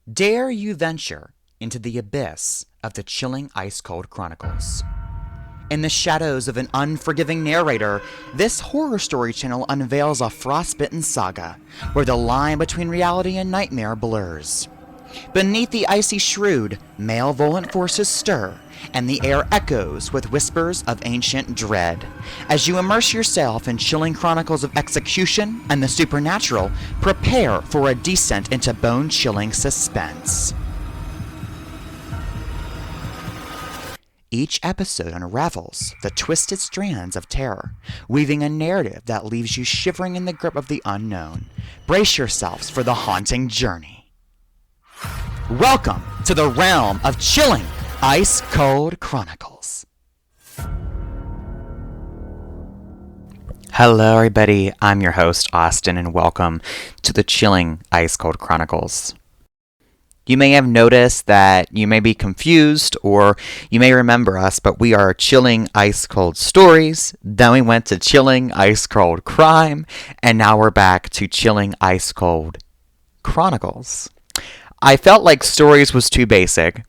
Dare you venture into the abyss of the chilling Ice Cold Chronicles? In the shadows of an unforgiving narrator, this horror story channel unveils a frostbitten saga where the line between reality and nightmare blurs. Beneath the icy shroud, malevolent forces stir, and the air echoes with whispers of ancient dread. As you immerse yourself in chilling chronicles of execution and the supernatural, prepare for a descent into bone-chilling suspense. Each episode unravels the twisted strands of terror, weaving a narrative that leaves you shivering in the grip of the unknown. Brace yourselves for the haunting journey. Welcome to the realm of chilling Ice Cold Chronicles. Hello everybody, I'm your host Austin and welcome to the chilling Ice Cold Chronicles. You may have noticed that you may be confused or you may remember us, but we are chilling ice cold stories, then we went to chilling ice cold crime, and now we're back to chilling ice cold chronicles. I felt like stories was too basic,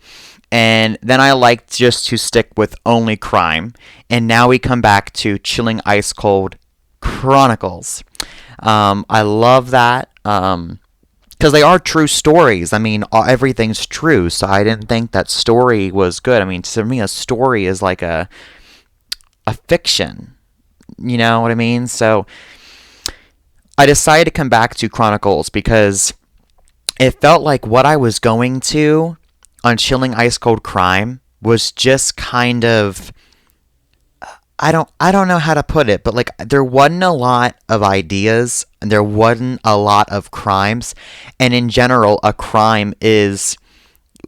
and then I liked just to stick with only crime, and now we come back to chilling ice cold chronicles. I love that. Because they are true stories. I mean, everything's true, so I didn't think that story was good. I mean, to me, a story is like a fiction. You know what I mean? So I decided to come back to Chronicles because it felt like what I was going to on Chilling Ice Cold Crime was just kind of... I don't know how to put it, but like there wasn't a lot of ideas and there wasn't a lot of crimes. And in general, a crime is,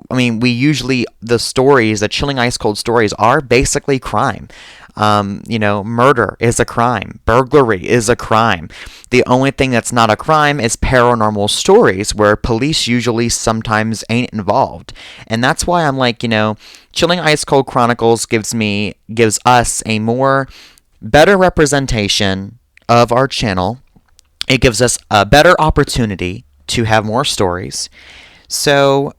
I mean, the chilling ice cold stories are basically crime. Murder is a crime. Burglary is a crime. The only thing that's not a crime is paranormal stories where police usually sometimes ain't involved. And that's why I'm like, Chilling Ice Cold Chronicles gives us a better representation of our channel. It gives us a better opportunity to have more stories. So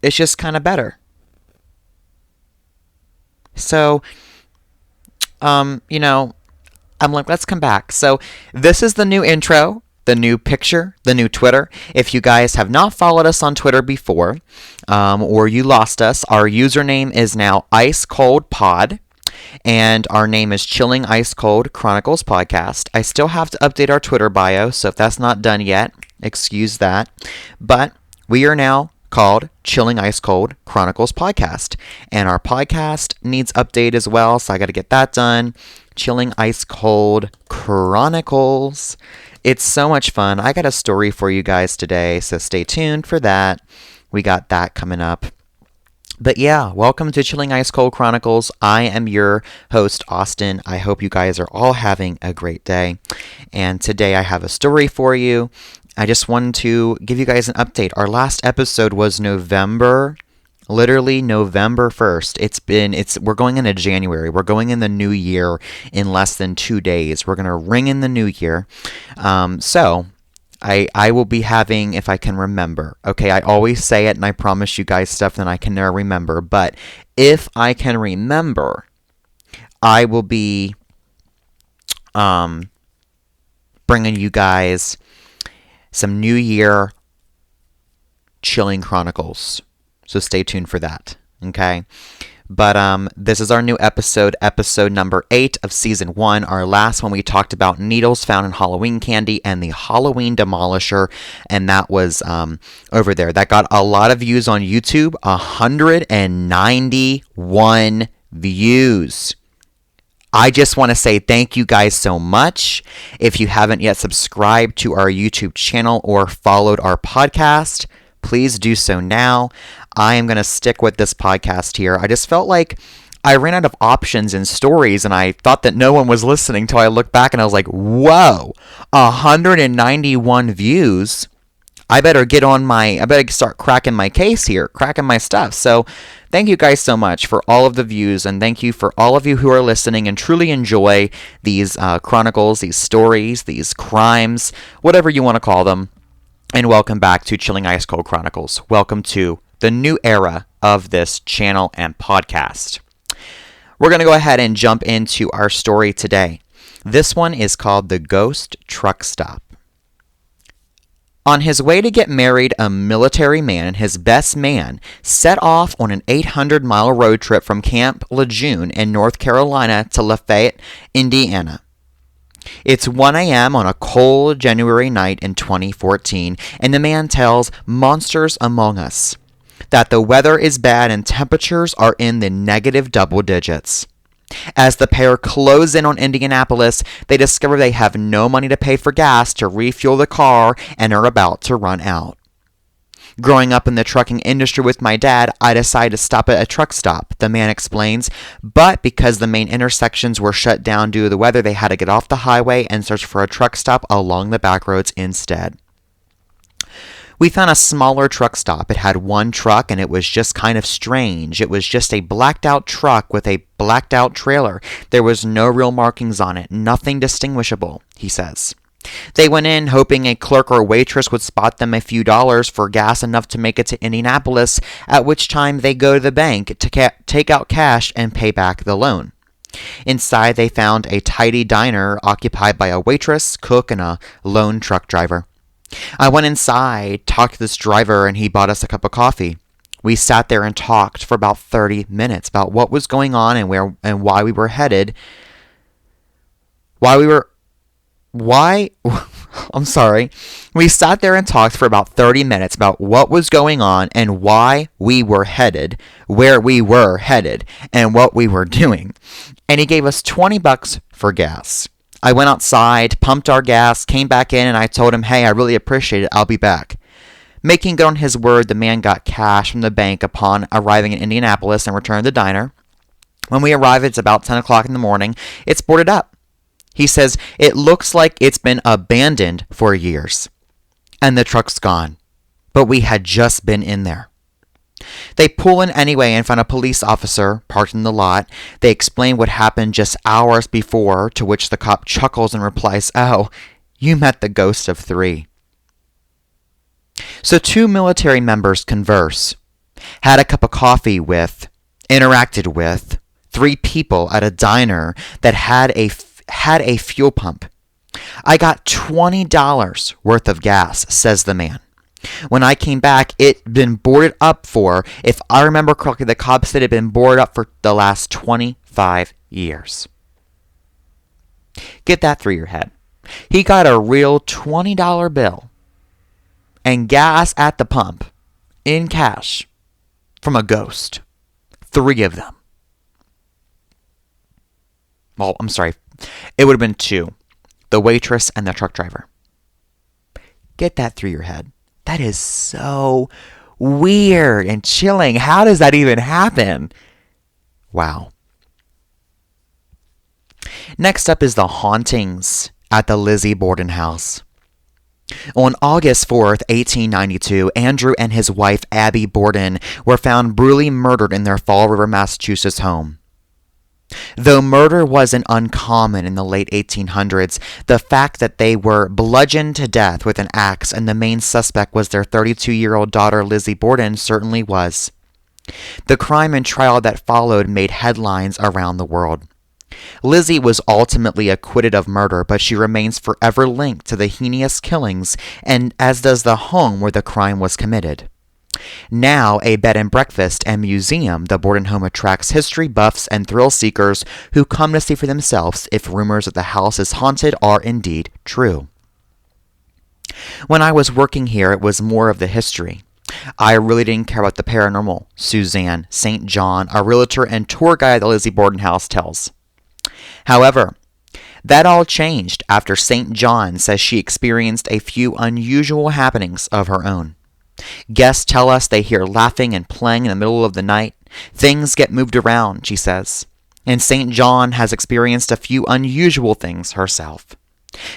it's just kind of better. So, I'm like, let's come back. So this is the new intro, the new picture, the new Twitter. If you guys have not followed us on Twitter before, or you lost us, our username is now Ice Cold Pod, and our name is Chilling Ice Cold Chronicles Podcast. I still have to update our Twitter bio, so if that's not done yet, excuse that. But we are now called Chilling Ice Cold Chronicles Podcast. And our podcast needs update as well, so I got to get that done. Chilling Ice Cold Chronicles. It's so much fun. I got a story for you guys today, so stay tuned for that. We got that coming up. But yeah, welcome to Chilling Ice Cold Chronicles. I am your host, Austin. I hope you guys are all having a great day. And today I have a story for you. I just wanted to give you guys an update. Our last episode was literally November 1st. We're going into January. We're going in the new year in less than 2 days. We're going to ring in the new year. So I will be having, if I can remember. Okay, I always say it and I promise you guys stuff that I can never remember. But if I can remember, I will be bringing you guys some New Year chilling chronicles. So stay tuned for that, okay? But this is our new episode number 8 of season 1. Our last one we talked about needles found in Halloween candy and the Halloween demolisher, and that was over there. That got a lot of views on YouTube, 191 views. I just want to say thank you guys so much. If you haven't yet subscribed to our YouTube channel or followed our podcast, please do so now. I am going to stick with this podcast here. I just felt like I ran out of options and stories, and I thought that no one was listening until I looked back and I was like, whoa, 191 views. I better start cracking my case here, cracking my stuff. So thank you guys so much for all of the views, and thank you for all of you who are listening and truly enjoy these chronicles, these stories, these crimes, whatever you want to call them. and welcome back to Chilling Ice Cold Chronicles. Welcome to the new era of this channel and podcast. We're going to go ahead and jump into our story today. This one is called The Ghost Truck Stop. On his way to get married, a military man and his best man set off on an 800-mile road trip from Camp Lejeune in North Carolina to Lafayette, Indiana. It's 1 a.m. on a cold January night in 2014, and the man tells Monsters Among Us that the weather is bad and temperatures are in the negative double digits. As the pair close in on Indianapolis, they discover they have no money to pay for gas to refuel the car and are about to run out. Growing up in the trucking industry with my dad, I decided to stop at a truck stop, the man explains, but because the main intersections were shut down due to the weather, they had to get off the highway and search for a truck stop along the back roads instead. We found a smaller truck stop. It had one truck and it was just kind of strange. It was just a blacked out truck with a blacked out trailer. There was no real markings on it, nothing distinguishable, he says. They went in hoping a clerk or waitress would spot them a few dollars for gas enough to make it to Indianapolis, at which time they go to the bank to take out cash and pay back the loan. Inside they found a tidy diner occupied by a waitress, cook, and a lone truck driver. I went inside, talked to this driver, and he bought us a cup of coffee. We sat there and talked for about 30 minutes about what was going on and why we were headed. We sat there and talked for about 30 minutes about what was going on and why we were headed, where we were headed, and what we were doing. And he gave us $20 for gas. I went outside, pumped our gas, came back in, and I told him, hey, I really appreciate it. I'll be back. Making good on his word, the man got cash from the bank upon arriving in Indianapolis and returned to the diner. When we arrive, it's about 10 o'clock in the morning. It's boarded up. He says, it looks like it's been abandoned for years. And the truck's gone. But we had just been in there. They pull in anyway and find a police officer parked in the lot. They explain what happened just hours before, to which the cop chuckles and replies, oh, you met the ghost of 3. So 2 military members converse, had a cup of coffee with, interacted with 3 people at a diner that had a fuel pump. I got $20 worth of gas, says the man. When I came back, it'd been boarded up for, if I remember correctly, the cop said it'd been boarded up for the last 25 years. Get that through your head. He got a real $20 bill and gas at the pump in cash from a ghost. 3 of them. Well, I'm sorry. It would have been 2. The waitress and the truck driver. Get that through your head. That is so weird and chilling. How does that even happen? Wow. Next up is the hauntings at the Lizzy Borden house. On August 4th, 1892, Andrew and his wife Abby Borden were found brutally murdered in their Fall River, Massachusetts home. Though murder wasn't uncommon in the late 1800s, the fact that they were bludgeoned to death with an axe and the main suspect was their 32-year-old daughter Lizzy Borden certainly was. The crime and trial that followed made headlines around the world. Lizzy was ultimately acquitted of murder, but she remains forever linked to the heinous killings, and as does the home where the crime was committed. Now a bed and breakfast and museum, the Borden home attracts history buffs and thrill seekers who come to see for themselves if rumors that the house is haunted are indeed true. When I was working here, it was more of the history. I really didn't care about the paranormal, Suzanne St. John, a realtor and tour guide at the Lizzy Borden house, tells. However, that all changed after St. John says she experienced a few unusual happenings of her own. Guests tell us they hear laughing and playing in the middle of the night. Things get moved around, she says. And St. John has experienced a few unusual things herself,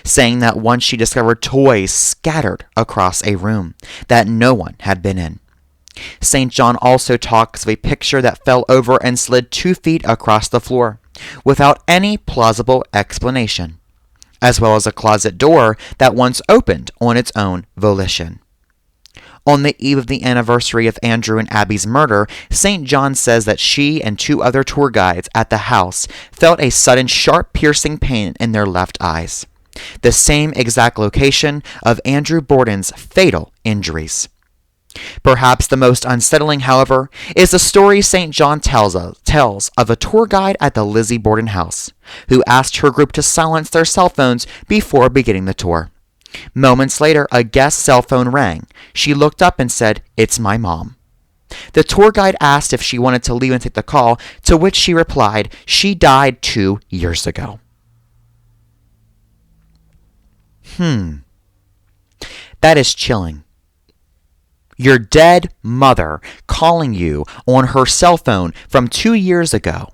saying that once she discovered toys scattered across a room that no one had been in. St. John also talks of a picture that fell over and slid 2 feet across the floor, without any plausible explanation. as well as a closet door that once opened on its own volition. On the eve of the anniversary of Andrew and Abby's murder, St. John says that she and 2 other tour guides at the house felt a sudden sharp piercing pain in their left eyes, the same exact location of Andrew Borden's fatal injuries. Perhaps the most unsettling, however, is the story St. John tells of a tour guide at the Lizzy Borden house, who asked her group to silence their cell phones before beginning the tour. Moments later, a guest's cell phone rang. She looked up and said, "It's my mom." The tour guide asked if she wanted to leave and take the call, to which she replied, "She died 2 years ago." That is chilling. Your dead mother calling you on her cell phone from 2 years ago.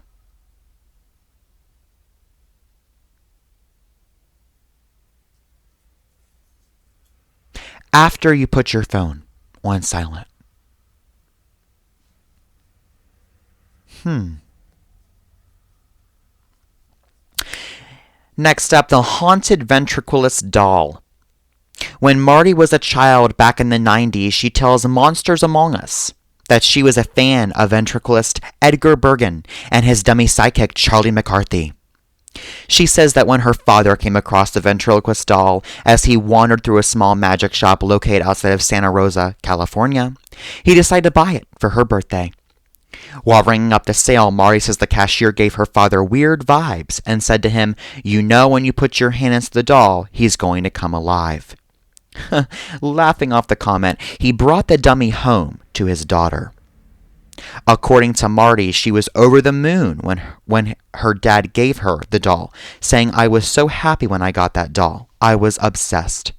After you put your phone on silent. Next up, the haunted ventriloquist doll. When Marty was a child back in the 90s, she tells Monsters Among Us that she was a fan of ventriloquist Edgar Bergen and his dummy sidekick Charlie McCarthy. She says that when her father came across the ventriloquist doll as he wandered through a small magic shop located outside of Santa Rosa, California, he decided to buy it for her birthday. While ringing up the sale, Marty says the cashier gave her father weird vibes and said to him, "You know when you put your hand into the doll, he's going to come alive." Laughing off the comment, he brought the dummy home to his daughter. According to Marty, she was over the moon when her dad gave her the doll, saying, "I was so happy when I got that doll. I was obsessed."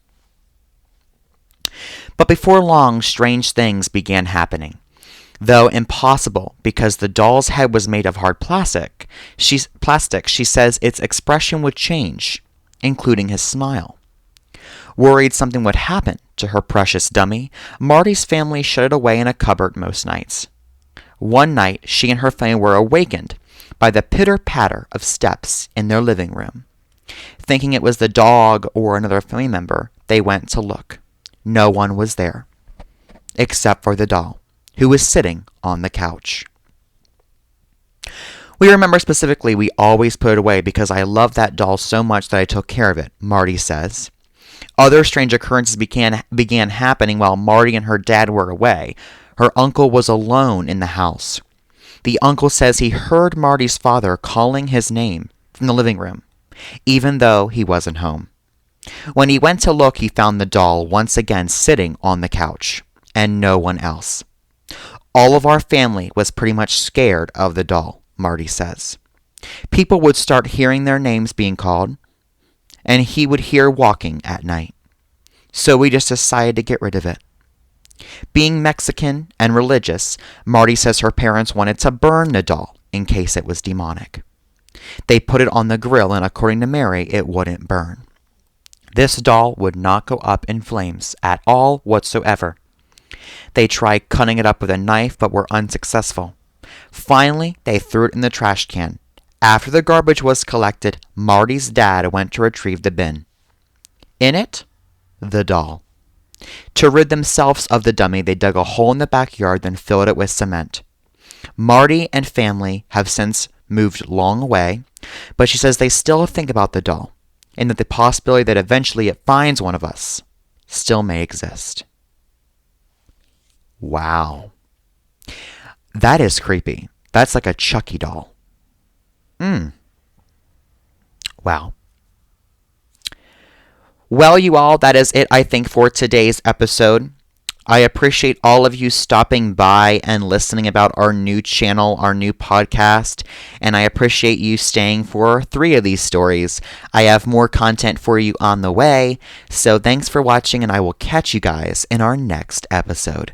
But before long, strange things began happening. Though impossible because the doll's head was made of hard plastic, she says its expression would change, including his smile. Worried something would happen to her precious dummy, Marty's family shut it away in a cupboard most nights. One night, she and her family were awakened by the pitter-patter of steps in their living room. Thinking it was the dog or another family member, they went to look. No one was there, except for the doll, who was sitting on the couch. "We remember specifically we always put it away because I loved that doll so much that I took care of it," Marty says. Other strange occurrences began happening while Marty and her dad were away. Her uncle was alone in the house. The uncle says he heard Marty's father calling his name from the living room, even though he wasn't home. When he went to look, he found the doll once again sitting on the couch, and no one else. All of our family was pretty much scared of the doll, Marty says. People would start hearing their names being called, and he would hear walking at night. So we just decided to get rid of it. Being Mexican and religious, Marty says her parents wanted to burn the doll in case it was demonic. They put it on the grill, and according to Mary, it wouldn't burn. This doll would not go up in flames at all whatsoever. They tried cutting it up with a knife, but were unsuccessful. Finally, they threw it in the trash can. After the garbage was collected, Marty's dad went to retrieve the bin. In it, the doll. To rid themselves of the dummy, they dug a hole in the backyard, then filled it with cement. Marty and family have since moved long away, but she says they still think about the doll, and that the possibility that eventually it finds one of us still may exist. Wow. That is creepy. That's like a Chucky doll. Wow. Well, you all, that is it, I think, for today's episode. I appreciate all of you stopping by and listening about our new channel, our new podcast, and I appreciate you staying for 3 of these stories. I have more content for you on the way, so thanks for watching, and I will catch you guys in our next episode.